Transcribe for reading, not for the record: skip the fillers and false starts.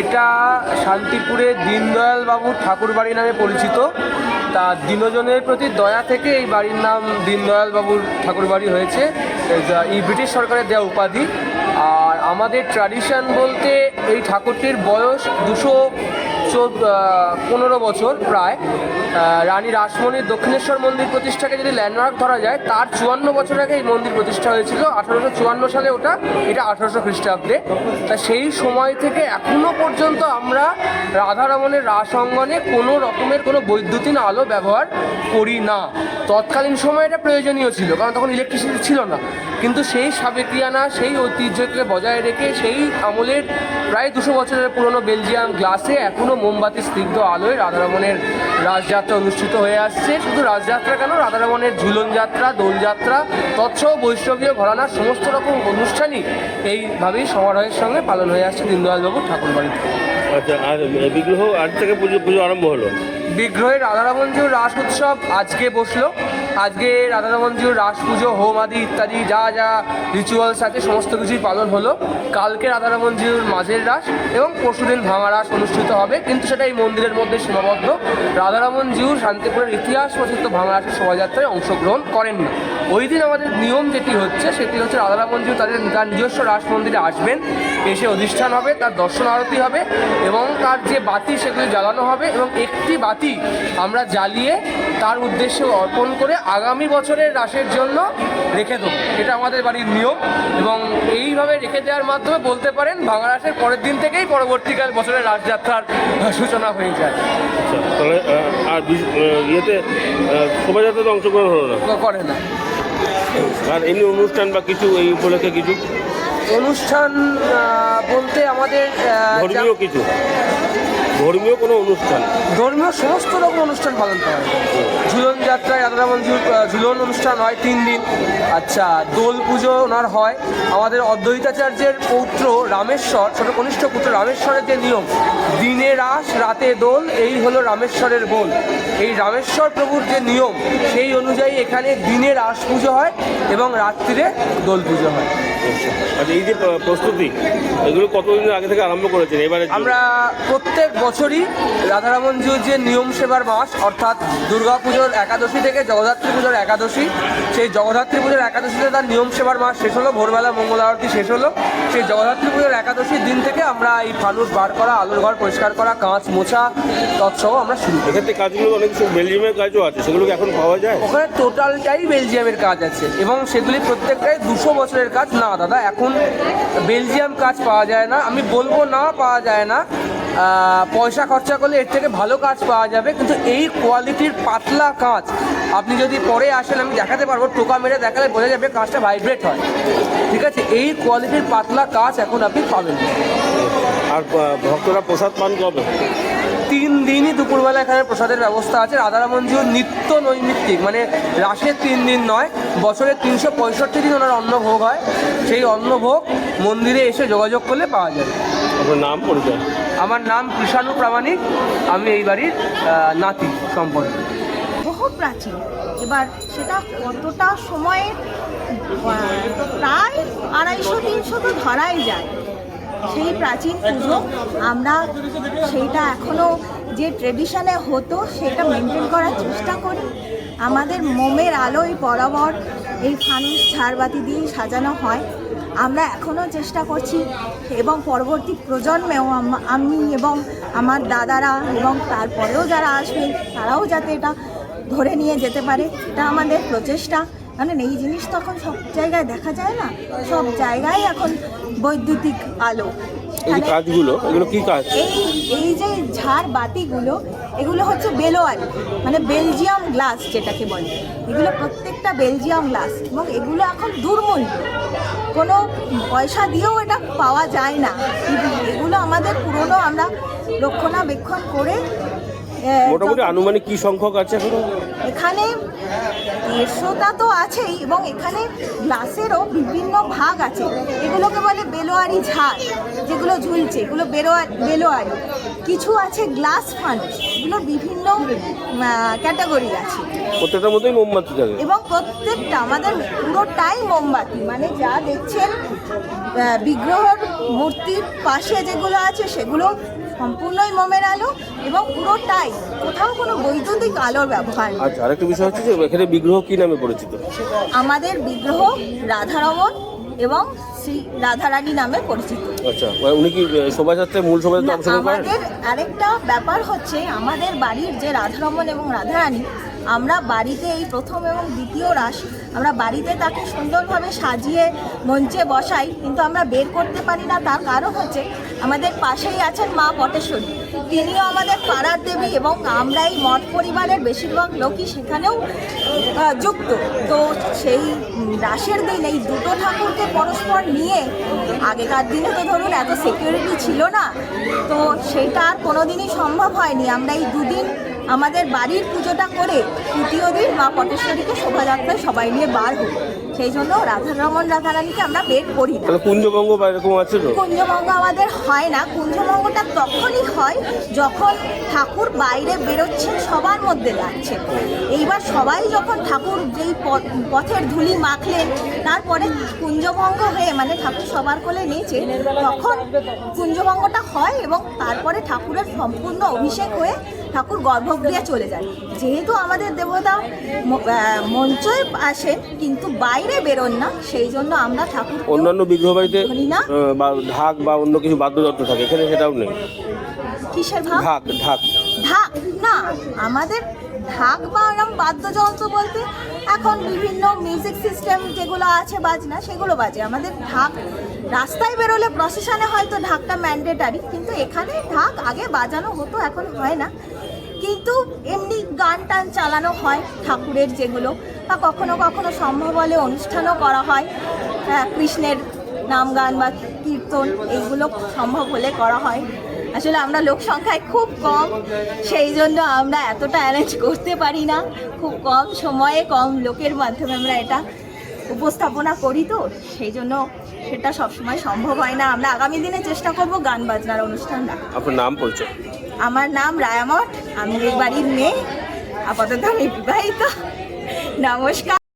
এটা শান্তিপুরে দীনদয়াল বাবুর ঠাকুর বাড়ি নামে পরিচিত। তা দিনজনের প্রতি দয়া থেকে এই বাড়ির নাম দীনদয়াল বাবুর ঠাকুর বাড়ি হয়েছে। এই ব্রিটিশ সরকারের দেওয়া উপাধি। আর আমাদের ট্র্যাডিশন বলতে এই ঠাকুরটির বয়স 215 বছর প্রায়। রানী রাসমণির দক্ষিণেশ্বর মন্দির প্রতিষ্ঠাকে যদি ল্যান্ডমার্ক ধরা যায়, তার 54 বছর আগে এই মন্দির প্রতিষ্ঠা হয়েছিল। 1854 সালে এটা 1800 খ্রিস্টাব্দে। তা সেই সময় থেকে এখনও পর্যন্ত আমরা রাধারমণের রাস অঙ্গনে কোনো রকমের কোনো বৈদ্যুতিন আলো ব্যবহার করি না। তৎকালীন সময়ে এটা প্রয়োজনীয় ছিল, কারণ তখন ইলেকট্রিসিটি ছিল না। কিন্তু সেই সাবেকিয়ানা, সেই ঐতিহ্যকে বজায় রেখে সেই আমলের প্রায় 200 বছরের পুরনো বেলজিয়াম গ্লাসে এখনও মোমবাতি স্নিগ্ধ আলোয় রাধারমণের রাসযাত্রা অনুষ্ঠিত হয়ে আসছে। শুধু রাসযাত্রা কেন, রাধারমণের ঝুলন যাত্রা, দোলযাত্রা, তৎসহ বৈষ্ণবীয় ঘরানার সমস্ত রকম অনুষ্ঠানই এইভাবেই সমারোহের সঙ্গে পালন হয়ে আসছে দীনদয়ালবাবুর ঠাকুর বাড়িতে। আচ্ছা, আর বিগ্রহ আজ থেকে পুজো আরম্ভ হলো? বিগ্রহের রাধারমণজিউর রাস উৎসব আজকে বসলো। আজকে রাধারমণজিউর রাস পুজো, হোম আদি ইত্যাদি যা যা রিচুয়ালস আছে সমস্ত কিছুই পালন হলো। কালকে রাধারমণজিউর মাঝের রাস এবং পরশুদিন ভাঙা রাস অনুষ্ঠিত হবে, কিন্তু সেটা এই মন্দিরের মধ্যে সীমাবদ্ধ। রাধারমণজিউর শান্তিপুরের ইতিহাস প্রসিদ্ধ ভাঙা রাসের শোভাযাত্রায় অংশগ্রহণ করেন না। ওই দিন আমাদের নিয়ম যেটি হচ্ছে সেটি হচ্ছে রাধারমণজিউ তার নিজস্ব রাস মন্দিরে আসবেন, এসে অধিষ্ঠান হবে, তার দর্শন আরতি হবে এবং তার যে বাতি সেগুলি জ্বালানো হবে এবং একটি বাতি আমরা জ্বালিয়ে তার উদ্দেশ্যে অর্পণ করে আগামী বছরের রাসের জন্য রেখে দেবো। এটা আমাদের বাড়ির নিয়ম এবং এইভাবে রেখে দেওয়ার মাধ্যমে বলতে পারেন ভাঙা রাসের পরের দিন থেকেই পরবর্তীকাল বছরের রাসযাত্রার সূচনা হয়ে যায়। তাহলে আর ইয়েতে শোভাযাত্রাতে অংশগ্রহণ হলো না? করে না। আর এমনি অনুষ্ঠান বা কিছু এই উপলক্ষে কিছু অনুষ্ঠান বলতে আমাদের ধর্মীয় কোনো অনুষ্ঠান, ধর্মীয় সমস্ত রকম অনুষ্ঠান পালন করা হয়। ঝুলন যাত্রায় রাধারমণজিউর ঝুলন অনুষ্ঠান হয় 3 দিন। আচ্ছা, দোল পুজো ওনার হয়। আমাদের অদ্বৈতাচার্যের পৌত্র রামেশ্বর, ছোট কনিষ্ঠ পুত্র রামেশ্বরের যে নিয়ম, দিনে রাস রাতে দোল, এই হলো রামেশ্বরের গোল। এই রামেশ্বর প্রভুর যে নিয়ম সেই অনুযায়ী এখানে দিনে রাস পুজো হয় এবং রাত্রিরে দোল পুজো হয়। আর এই যে প্রস্তুতি, এগুলো কতদিন আগে থেকে আরম্ভ করেছেন? এবারে আমরা প্রত্যেক বছরই রাধারমণজিউর যে নিয়ম সেবার মাস, অর্থাৎ দুর্গা পুজোর একাদশী থেকে জগদ্ধাত্রী পুজোর একাদশী, সেই জগদ্ধাত্রী পুজোর একাদশীতে তার নিয়ম সেবার মাস শেষ হলো, ভোরবেলা মঙ্গল আরতি শেষ হলো। সেই জগদ্ধাত্রী পুজোর একাদশীর দিন থেকে আমরা এই ফানুস বার করা, আলোর ঘর পরিষ্কার করা, কাঁচ মোছা তৎসহ আমরা শুরু করি। এক্ষেত্রে কাজগুলো অনেক বেলজিয়ামের কাজও আছে, সেগুলো কি এখন পাওয়া যায়? ওখানে টোটালটাই বেলজিয়ামের কাজ আছে এবং সেগুলি প্রত্যেকটাই 200 বছরের কাজ। না দাদা, এখন বেলজিয়াম কাজ পাওয়া যায় না। আমি বলবো না পাওয়া যায় না, পয়সা খরচা করলে এর থেকে ভালো কাজ পাওয়া যাবে, কিন্তু এই কোয়ালিটির পাতলা কাঁচ আপনি যদি পরে আসেন আমি দেখাতে পারবো, টোকা মেরে দেখালে বোঝা যাবে কাঁচটা ভাইব্রেট হয়। ঠিক আছে, এই কোয়ালিটির পাতলা কাঁচ এখন আপনি পাবেন। আর ভক্তরা প্রসাদ পান কবে? 3 দিনই দুপুরবেলা এখানে প্রসাদের ব্যবস্থা আছে। রাধারমণজিউর নিত্য নৈমিত্তিক, মানে রাসের 3 দিন নয়, বছরের 365 দিন ওনার অন্নভোগ হয়। সেই অন্নভোগ মন্দিরে এসে যোগাযোগ করলে পাওয়া যাবে। আপনার নাম, পরিচয়? আমার নাম কৃষাণু প্রামাণিক, আমি এই বাড়ির নাতি সম্পর্কে। বহু প্রাচীন। এবার সেটা কতটা সময়ের, প্রায় 250-300 তো ধরাই যায়। সেই প্রাচীন পুজো আমরা সেইটা এখনও যে ট্রেডিশনে হতো সেটা মেনটেন করার চেষ্টা করি। আমাদের মোমের আলোয় বরাবর এই ফানুস ঝাড়বাতি দিয়ে সাজানো হয়। আমরা এখনও চেষ্টা করছি এবং পরবর্তী প্রজন্মেও আমি এবং আমার দাদারা এবং তারপরেও যারা আসবে তারাও যাতে এটা ধরে নিয়ে যেতে পারে, এটা আমাদের প্রচেষ্টা। কারণ এই জিনিস তো এখন সব জায়গায় দেখা যায় না, সব জায়গায় এখন বৈদ্যুতিক আলো। এই কাজগুলো, এগুলো কি কাজ? এই যে ঝাড় বাতিগুলো, এগুলো হচ্ছে বেলোয়ারি, মানে বেলজিয়াম গ্লাস যেটাকে বলে। এগুলো প্রত্যেকটা বেলজিয়াম গ্লাস এবং এগুলো এখন দুর্মূল্য, কোনো পয়সা দিয়েও এটা পাওয়া যায় না। এগুলো আমাদের পুরনো, আমরা রক্ষণাবেক্ষণ করে মোটামুটি আনুমানিক কি সংখ্যক আছে এখানে? 150টা তো আছেই এবং এখানে গ্লাসেরও বিভিন্ন ভাগ আছে। এগুলোকে বলে বেলোয়ারি ঝাড়, যেগুলো ঝুলছে এগুলো বেলোয়ারি। কিছু আছে গ্লাস ফানুস, এগুলোর বিভিন্ন ক্যাটাগরি আছে প্রত্যেকটার মধ্যেই মোমবাতি থাকে। এবং প্রত্যেকটা আমাদের পুরোটাই মোমবাতি, মানে যা দেখছেন বিগ্রহর মূর্তির পাশে যেগুলো আছে সেগুলো সম্পূর্ণই মোমের আলো এবং পুরোটাই, কোথাও কোনো বৈদ্যুতিক আলোর ব্যবহার নেই। আচ্ছা, আরেকটা বিষয় হচ্ছে যে এখানে বিগ্রহ কি নামে পরিচিত? আমাদের বিগ্রহ রাধারমণ এবং শ্রী রাধারানী নামে পরিচিত। আচ্ছা, উনি কি শোভাযাত্রায় মূল শোভাযাত্রা অংশগ্রহণ করেন? আমাদের আরেকটা ব্যাপার হচ্ছে, আমাদের বাড়ির যে রাধারমণ এবং রাধারানী, আমরা বাড়িতে এই প্রথম এবং দ্বিতীয় রাস আমরা বাড়িতে তাকে সুন্দরভাবে সাজিয়ে মঞ্চে বসাই, কিন্তু আমরা বের করতে পারি না। তার কারণ হচ্ছে আমাদের পাশেই আছেন মা পটেশ্বরী, তিনিও আমাদের পাড়ার দেবী এবং আমরা এই মঠ পরিবারের বেশিরভাগ লোকই সেখানেও যুক্ত। তো সেই রাসের দিন এই দুটো ঠাকুরকে পরস্পর নিয়ে, আগেকার দিনে তো ধরুন এত সিকিউরিটি ছিল না, তো সেটা আর কোনোদিনই সম্ভব হয়নি। আমরা এই দুদিন আমাদের বাড়ির পুজোটা করে তৃতীয় দিন মা পটেশ্বরীকে শোভাযাত্রায় সবাই নিয়ে বার হই। সেই জন্য রাধারমণ রাধারানীকে আমরা বের করি না। তাহলে কুঞ্জভঙ্গ বা এরকম আছে তো? কুঞ্জভঙ্গ আমাদের হয় না। কুঞ্জভঙ্গটা তখনই হয় যখন ঠাকুর বাইরে বেরোচ্ছেন, সবার মধ্যে যাচ্ছেন। এইবার সবাই যখন ঠাকুর যেই পথের ধুলি মাখলেন, তারপরে কুঞ্জভঙ্গ হয়ে, মানে ঠাকুর সবার কোলে নিয়েছে, তখন কুঞ্জভঙ্গটা হয় এবং তারপরে ঠাকুরের সম্পূর্ণ অভিষেক হয়ে ঠাকুর গর্ভগৃহে চলে যায়। যেহেতু আমাদের দেবতা মঞ্চে আসেন কিন্তু বাইরে বেরোন না, সেই জন্য আমরা ঠাকুর অন্যান্য বিগ্রহ বাড়িতে ধরি না। ঢাক বা অন্য কিছু বাদ্যযন্ত্র থাকে, এখানে সেটাও নেই। কিসের ভাব? ঢাক ঢাক ঢাক না, আমাদের ঢাক বা এরকম বাদ্যযন্ত্র বলতে এখন বিভিন্ন মিউজিক সিস্টেম যেগুলো আছে বাজনা, সেগুলো বাজে। আমাদের ঢাক রাস্তায় বেরোলে প্রসেশনে হয়তো ঢাকটা ম্যান্ডেটারি, কিন্তু এখানে ঢাক আগে বাজানো হতো, এখন হয় না। কিন্তু এমনি গান টান চালানো হয় ঠাকুরের যেগুলো, বা কখনো কখনো সম্ভব হলে অনুষ্ঠানও করা হয়। কৃষ্ণের নাম গান বা কীর্তন এইগুলো সম্ভব হলে করা হয়। আসলে আমরা লোক সংখ্যায় খুব কম, সেই জন্য আমরা এতটা অ্যারেঞ্জ করতে পারি না। খুব কম সময়ে কম লোকের মাধ্যমে আমরা এটা উপস্থাপনা করি, তো সেই জন্য সেটা সবসময় সম্ভব হয় না। আমরা আগামী দিনে চেষ্টা করব গান বাজনার অনুষ্ঠান রাখা। আপনার নাম পরিচয়? আমার নাম রায়ামঠ, আমি এই বাড়ির মেয়ে, আপাতত আমি বিবাহিত। নমস্কার।